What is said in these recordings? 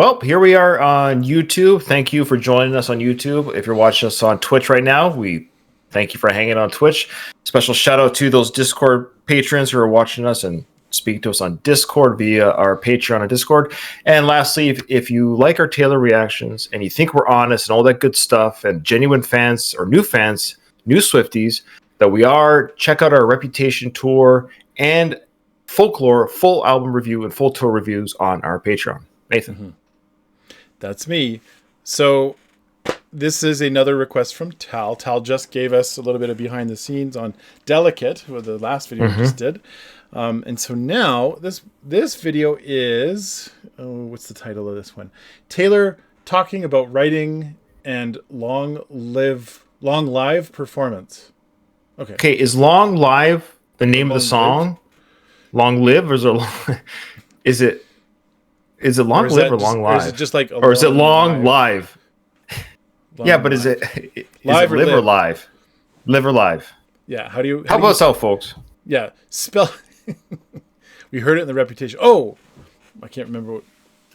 Well, here we are on YouTube. Thank you for joining us on YouTube. If you're watching us on Twitch right now, we thank you for hanging on Twitch. Special shout out to those Discord patrons who are watching us and speaking to us on Discord via our Patreon and Discord. And lastly, if you like our Taylor reactions and you think we're honest and all that good stuff and genuine fans or new fans, new Swifties, that we are, check out our Reputation tour and Folklore full album review and full tour reviews on our Patreon. Nathan. Mm-hmm. That's me. So this is another request from Tal. Tal just gave us a little bit of behind the scenes on Delicate, with the last video we just did. And so now this video is, what's the title of this one? Taylor talking about writing and long live performance. Okay. Okay, is Long Live the name of the song? Live? Long Live, or is it Long Live or Long Live? Or is it just like or is it Long Live? Yeah, but is it live or live or live? Live or live? Yeah. How about us out, folks? Yeah. Spell. We heard it in the Reputation. Oh, I can't remember.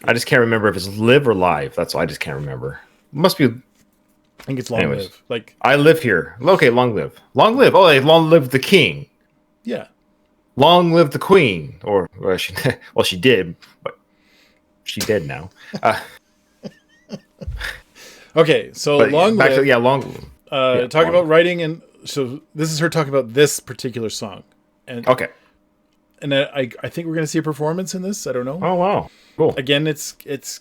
I just can't remember if it's live or live. That's all. I just can't remember. It must be. I think it's Long Live. Like I live here. Okay, Long Live. Long Live. Oh, like Long Live the King. Yeah. Long live the Queen. Or she did, but she dead now. Okay, so Long Live. Long. Talking about writing, and so this is her talking about this particular song. And okay. And I think we're going to see a performance in this. I don't know. Oh, wow. Cool. Again, it's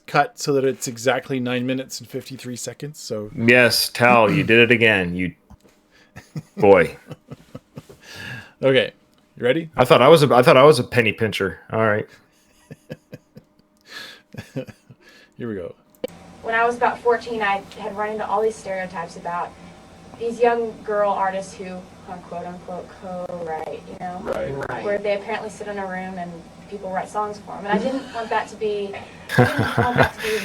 cut so that it's exactly 9 minutes and 53 seconds. So yes, Tal, you did it again. You boy. Okay, you ready? I thought I was a penny pincher. All right. Here we go. When I was about 14, I had run into all these stereotypes about these young girl artists who, quote unquote, co-write, you know, where they apparently sit in a room and people write songs for them. And I didn't want that to be,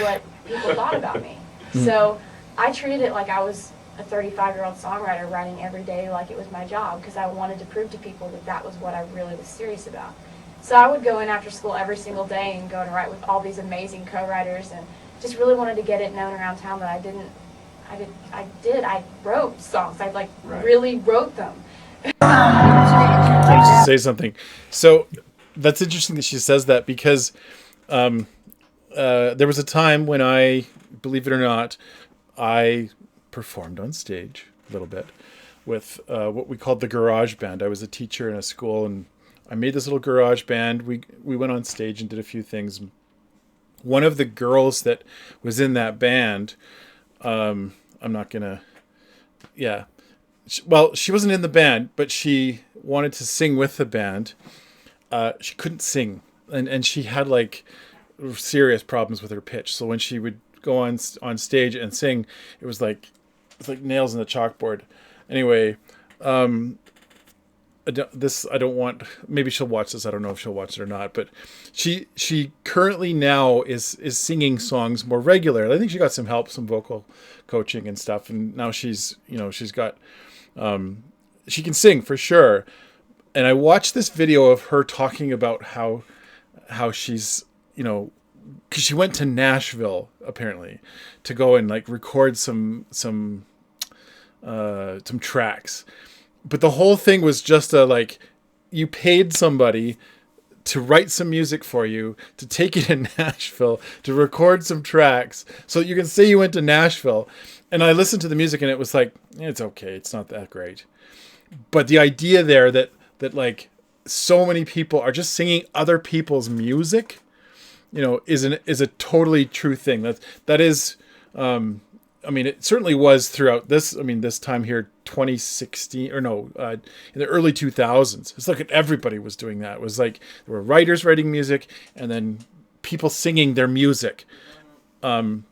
what people thought about me. So I treated it like I was a 35-year-old songwriter writing every day like it was my job, because I wanted to prove to people that that was what I really was serious about. So I would go in after school every single day and go and write with all these amazing co-writers, and just really wanted to get it known around town that I wrote songs. I really wrote them. I wanted to say something. So that's interesting that she says that, because there was a time when I, believe it or not, I performed on stage a little bit with what we called the garage band. I was a teacher in a school, and I made this little garage band. We went on stage and did a few things. One of the girls that was in that band, I'm not gonna, yeah. Well, she wasn't in the band, but she wanted to sing with the band. She couldn't sing, and she had like serious problems with her pitch. So when she would go on stage and sing, it was like nails in the chalkboard. Anyway, I don't want, maybe she'll watch this. I don't know if she'll watch it or not, but she currently now is singing songs more regularly. I think she got some help, some vocal coaching and stuff. And now she's got, she can sing for sure. And I watched this video of her talking about how she's, cause she went to Nashville apparently to go and like record some tracks. But the whole thing was just you paid somebody to write some music for you, to take it in Nashville, to record some tracks, so you can say you went to Nashville. And I listened to the music, and it was like, it's okay, it's not that great. But the idea there that like so many people are just singing other people's music, is a totally true thing. That is. It certainly was throughout this. This time here, 2016 or no, in the early 2000s. It's like everybody was doing that. It was like there were writers writing music and then people singing their music. So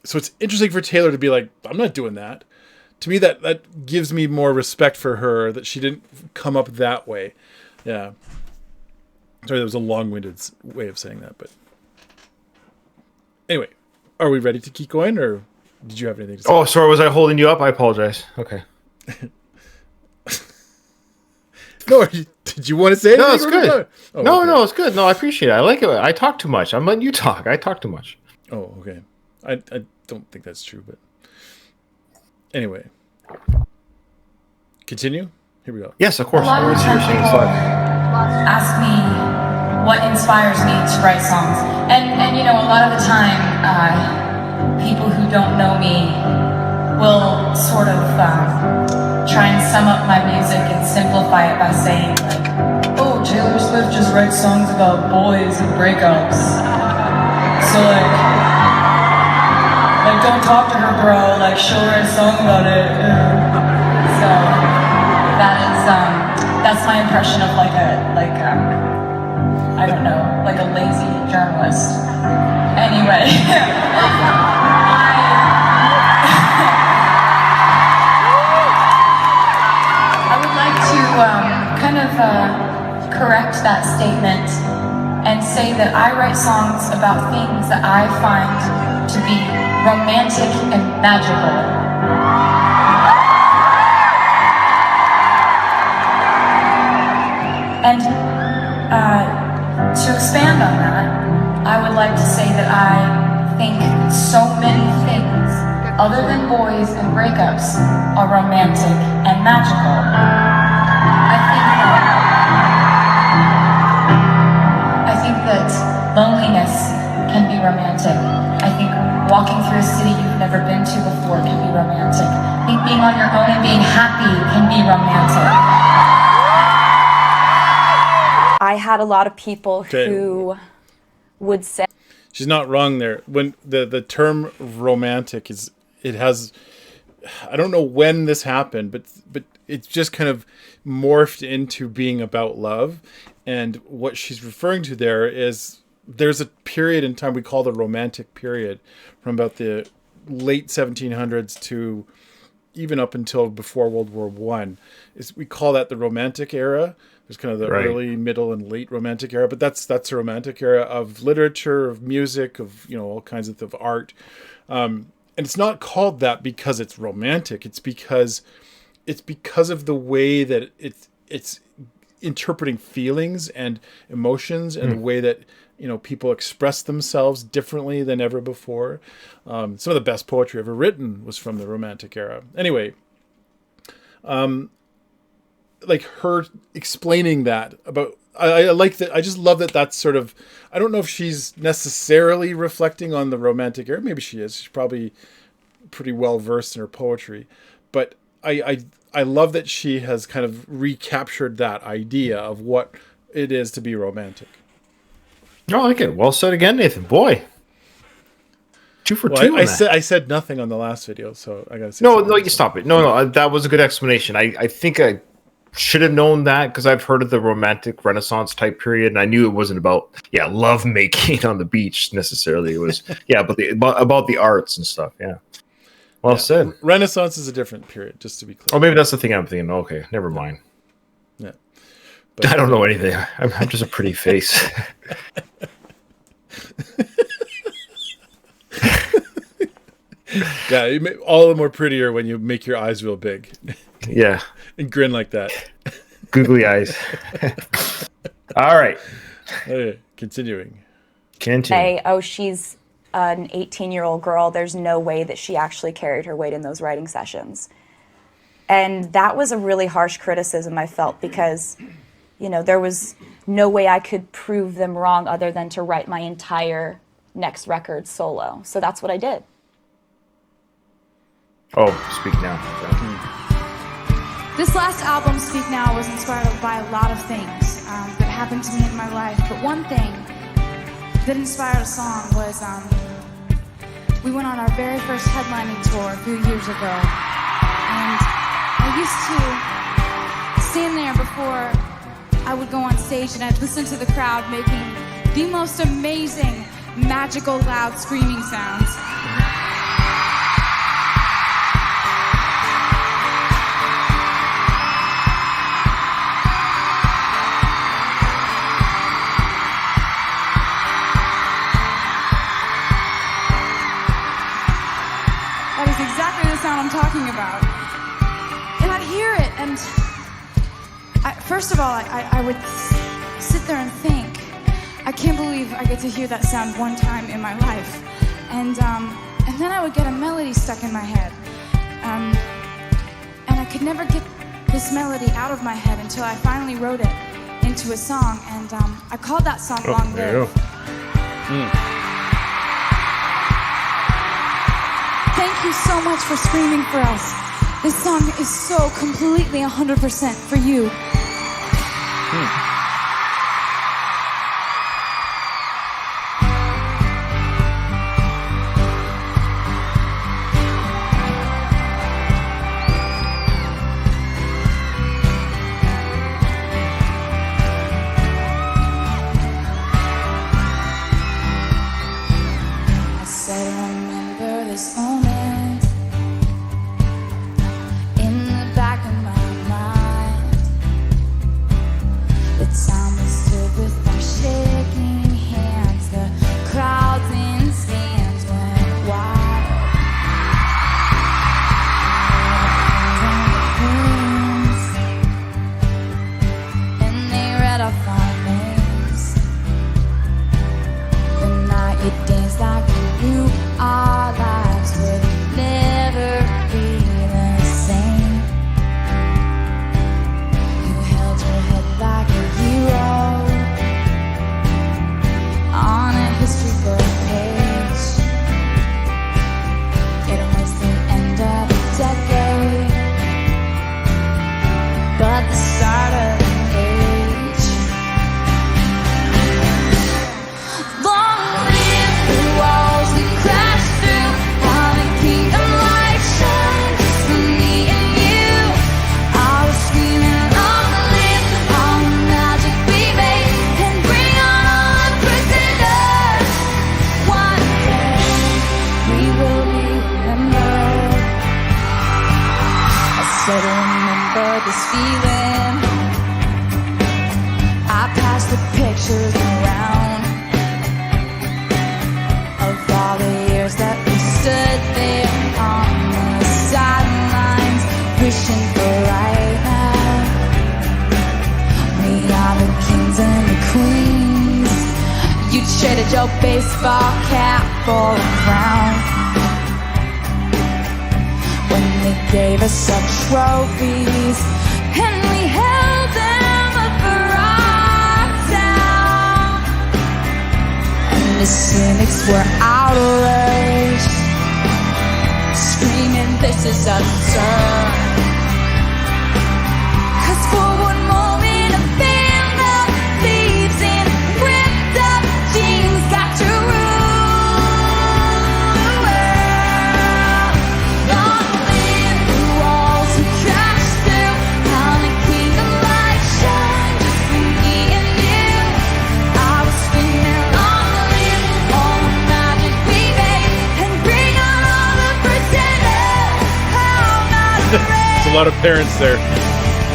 it's interesting for Taylor to be like, I'm not doing that. To me, that gives me more respect for her, that she didn't come up that way. Yeah. Sorry, that was a long-winded way of saying that, but anyway, are we ready to keep going, or did you have anything to say? Oh, sorry. Was I holding you up? I apologize. Okay. No, did you want to say anything? No, it's good. Oh, no, okay. No, it's good. No, I appreciate it. I like it. I talk too much. I'm letting you talk. I talk too much. Oh, okay. I don't think that's true, but anyway. Continue? Here we go. Yes, of course. A lot I of want to see your times singing people live. ask me what inspires me to write songs. And you know, a lot of the time, people who don't know me will sort of try and sum up my music and simplify it by saying like, oh, Taylor Swift just writes songs about boys and breakups. So like don't talk to her, bro, like she'll write a song about it. So that's my impression of like I don't know, like a lazy journalist. Anyway, I would like to kind of correct that statement and say that I write songs about things that I find to be romantic and magical. And to expand on that, I would like to say that I think so many things other than boys and breakups are romantic and magical. I think that loneliness can be romantic. I think walking through a city you've never been to before can be romantic. I think being on your own and being happy can be romantic. I had a lot of people who would say... She's not wrong there. When the term romantic is, it has, I don't know when this happened, but it's just kind of morphed into being about love. And what she's referring to there is there's a period in time we call the Romantic period from about the late 1700s to even up until before World War I. We call that the Romantic era. There's kind of the early, middle, and late Romantic era, but that's a Romantic era of literature, of music, of all kinds of art. And it's not called that because it's romantic. It's because of the way that it's interpreting feelings and emotions and the way that people express themselves differently than ever before. Some of the best poetry ever written was from the Romantic era. Anyway, like her explaining that about, I like that. I just love that. That's sort of, I don't know if she's necessarily reflecting on the Romantic era. Maybe she is. She's probably pretty well versed in her poetry, but I love that she has kind of recaptured that idea of what it is to be romantic. I like it. Well said again, Nathan. Boy, 2 for 2. I said nothing on the last video, so I gotta say. No, you stop it. No, that was a good explanation. I think I should have known that because I've heard of the Romantic Renaissance type period, and I knew it wasn't about love making on the beach necessarily. It was about the arts and stuff. Yeah. Well said. Renaissance is a different period, just to be clear. Oh, maybe that's the thing I'm thinking. Okay, never mind. Yeah. But, I don't know anything. I'm just a pretty face. Yeah, you make all the more prettier when you make your eyes real big. Yeah. And grin like that. Googly eyes. All right. Okay, continuing. Say, oh, she's an 18-year-old girl. There's no way that she actually carried her weight in those writing sessions. And that was a really harsh criticism, I felt, because, there was no way I could prove them wrong other than to write my entire next record solo. So that's what I did. Oh, Speak Now. This last album, Speak Now, was inspired by a lot of things that happened to me in my life. But one thing that inspired a song was we went on our very first headlining tour a few years ago. And I used to stand there before I would go on stage and I'd listen to the crowd making the most amazing, magical, loud screaming sounds. That is exactly the sound I'm talking about. And I'd hear it, and first of all, I would sit there and think, I can't believe I get to hear that sound one time in my life. and then I would get a melody stuck in my head, and I could never get this melody out of my head until I finally wrote it into a song, and I called that song Long Live. Thank you so much for screaming for us. This song is so completely 100% for you. I said, remember this moment in the back of my mind. The time we stood with our shaking hands. The crowds in stands went wild. And they read off our names. The night you danced like we knew our lives would never be the same. You held your head like a hero on a history book page. It was the end of a decade, but the start of an age. Long live the walls we crashed through, how the kingdom light shines for me and you. I was screaming, long live all the magic we made, and bring on all the pretenders. One day we will be remembered. I said, remember this feeling. I passed the pictures around of all the years that we stood there on the sidelines, wishing for right now. We are the kings and the queens. You traded your baseball cap for a crown when they gave us our trophies, and we held them up for our town. And the cynics were outraged, screaming, this is absurd. 'Cause for one moment a band of thieves in ripped up jeans got to rule the world. Long live the walls who crashed through, how the kingdom light shines for me and you. I was screaming, long live all the magic we made, and bring on all the pretenders. I'm not afraid. There's a lot of parents there.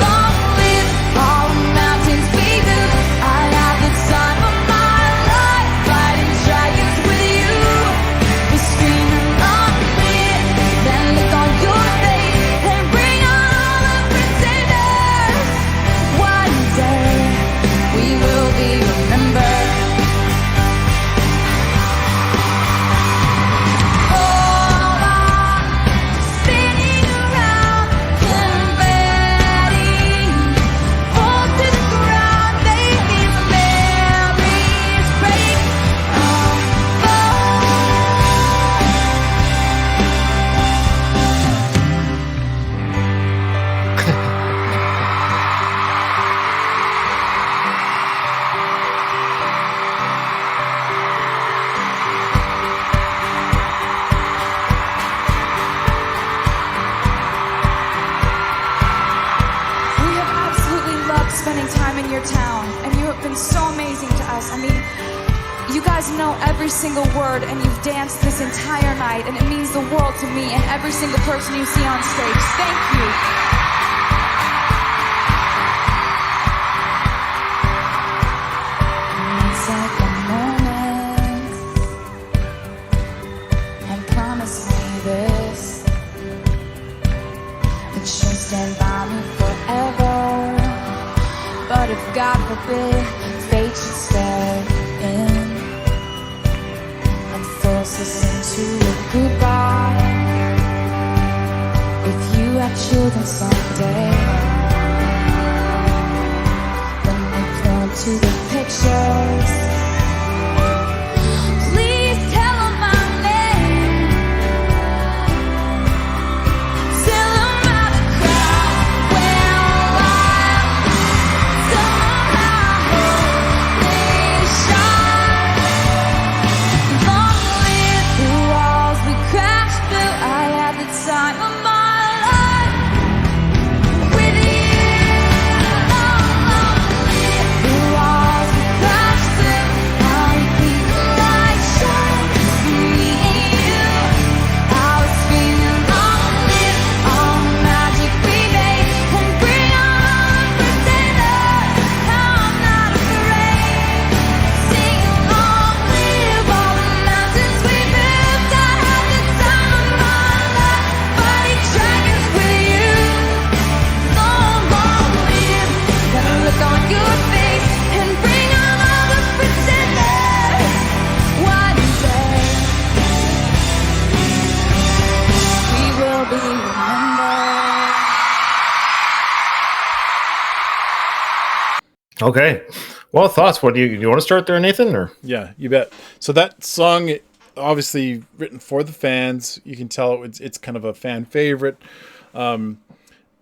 Long live all the mountains we moved. I had the time of my life, fighting dragons with you. We're screaming, long live, then look on your face, and bring on all the pretenders. One day we will be remembered. All I'm spinning around, confetti, fall to the ground, baby, the memories break apart. We have absolutely loved spending time in your town, and you have been so amazing to us. I mean, you guys know every single word, and you've danced this entire night, and it means the world to me and every single person you see on stage. Thank you. Take a moment and promise me this, that you'll stand by me forever. But if God forbid fate should step in and force us into children someday. When they point to the pictures, please tell them my name. Tell them how the crowd went wild. Somehow they shine. Long live the walls we crashed through. I had the time of my life with you. Long live the walls we crashed through. How we keep the light shining for me and you. I was screaming, long live all the magic we made, and bring on the pretenders. How I'm not afraid. Sing long live all the mountains we built. I had the time of my life, fighting dragons with you. Long live that look on your face, and bring on all the pretenders. One day we will be remembered. Okay. Well, thoughts. What do you want to start there, Nathan? Or Yeah, you bet. So that song, obviously written for the fans. You can tell it's kind of a fan favorite. I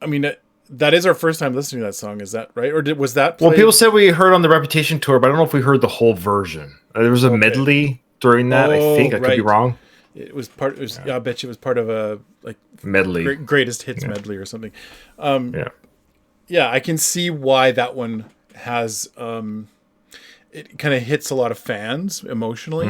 mean, that is our first time listening to that song. Is that right? Or was that well, played? people said we heard on the Reputation tour, but I don't know if we heard the whole version. There was a medley during that. I think I could be right. wrong. It was part. It was, yeah, I bet you it was part of a like Medley. greatest hits medley or something. Yeah. Yeah, I can see why that one has. It kind of hits a lot of fans emotionally.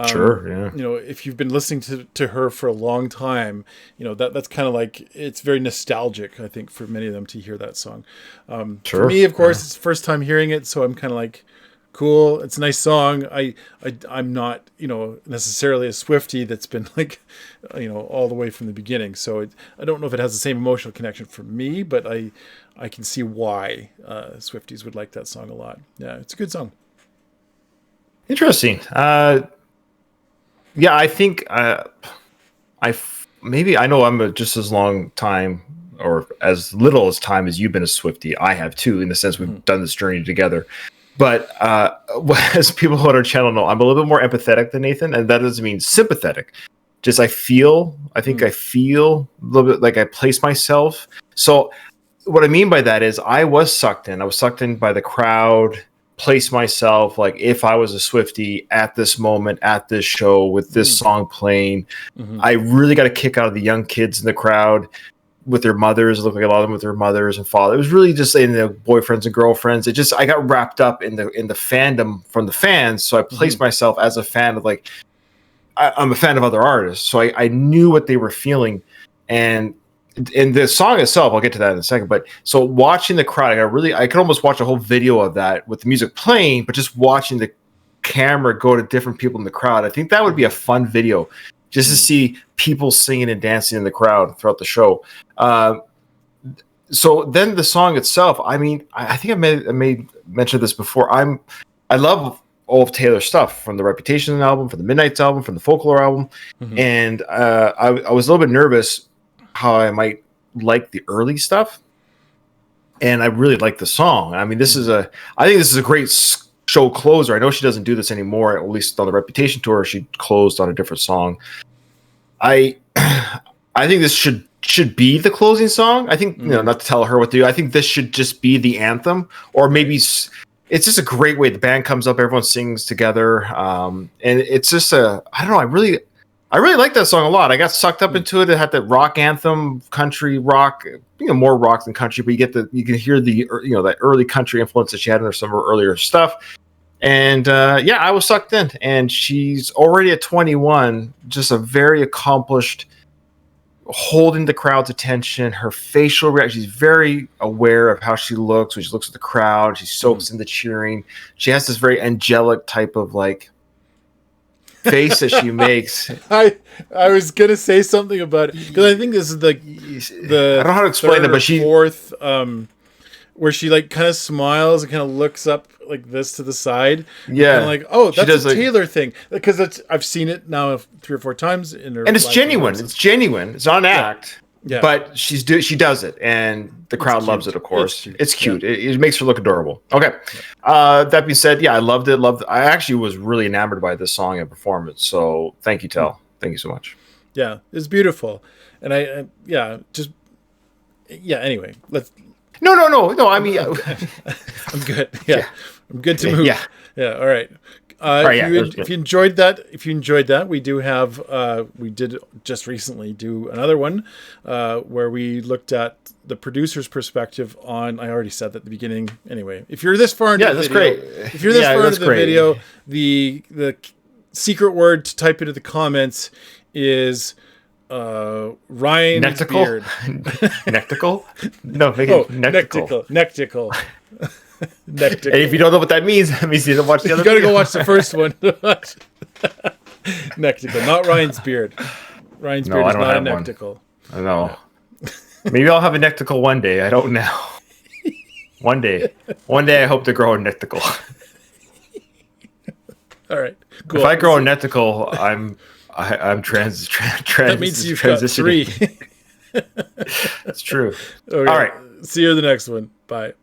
Sure. Yeah. You know, if you've been listening to her for a long time, you know that's kind of like it's very nostalgic. I think for many of them to hear that song. For Sure. me, of course, it's the first time hearing it, so I'm kind of like, cool. It's a nice song. I'm not necessarily a Swiftie that's been like all the way from the beginning. So I don't know if it has the same emotional connection for me, but I can see why Swifties would like that song a lot. Yeah, it's a good song. Interesting. Yeah, I think maybe I know I'm just as long time or as little as time as you've been a Swiftie. I have too, in the sense we've done this journey together. But as people on our channel know, I'm a little bit more empathetic than Nathan, and that doesn't mean sympathetic. Just I feel a little bit like I place myself. So what I mean by that is I was sucked in. I was sucked in by the crowd. Place myself like if I was a Swiftie at this moment at this show with this song playing. I really got a kick out of the young kids in the crowd with their mothers. It looked like a lot of them with their mothers and fathers. It was really just in the boyfriends and girlfriends. I got wrapped up in the fandom from the fans. So I placed myself as a fan of like I'm a fan of other artists. So I knew what they were feeling. And in the song itself, I'll get to that in a second. But so watching the crowd, I could almost watch a whole video of that with the music playing, but just watching the camera go to different people in the crowd. I think that would be a fun video just to see people singing and dancing in the crowd throughout the show. So then the song itself, I mean, I think I made mention of this before. I love all of Taylor's stuff from the Reputation album, from the Midnight's album, from the Folklore album. And I was a little bit nervous how I might like the early stuff, and I really like the song. I mean, I think this is a great show closer. I know she doesn't do this anymore, at least on the Reputation tour. She closed on a different song. I think this should be the closing song. I think not to tell her what to do. I think this should just be the anthem, or maybe it's just a great way. The band comes up, everyone sings together, and it's just I don't know. I really like that song a lot. I got sucked up into it. It had that rock anthem, country rock, more rock than country, but you can hear that early country influence that she had in some of her earlier stuff. And I was sucked in. And she's already at 21, just a very accomplished, holding the crowd's attention. Her facial reaction, she's very aware of how she looks when she looks at the crowd. She soaks in the cheering. She has this very angelic type of like face that she makes. I was gonna say something about it because I think this is the I don't know how to explain it, but fourth where she like kind of smiles and kind of looks up like this to the side. Yeah, and like, oh, that's a like, Taylor thing because I've seen it now 3 or 4 times in her. And it's genuine. It's genuine. It's not an act. Yeah. But she does it, and the crowd loves it. Of course, it's cute. It makes her look adorable. Okay. That being said, I loved it. I actually was really enamored by this song and performance. So thank you, Tel. Thank you so much. Yeah, it's beautiful, and Anyway, let's. No. I mean, I'm good. Yeah, I'm good to move. Yeah. All right. If you enjoyed that, we do have we did just recently do another one where we looked at the producer's perspective on. I already said that at the beginning. Anyway, if you're this far into the video, great. If you're this far into the video, the secret word to type into the comments is Ryan's beard. Nectical? No, nectical. Nectical. And if you don't know what that means you didn't watch the other. You gotta go watch the first one. Nectical, not Ryan's beard. Ryan's beard is not a nectical. I know. Maybe I'll have a nectical one day. I don't know. One day I hope to grow a nectical. All right, cool. If I grow a nectical, I'm That means you've got 3. That's true. Okay. All right. See you in the next one. Bye.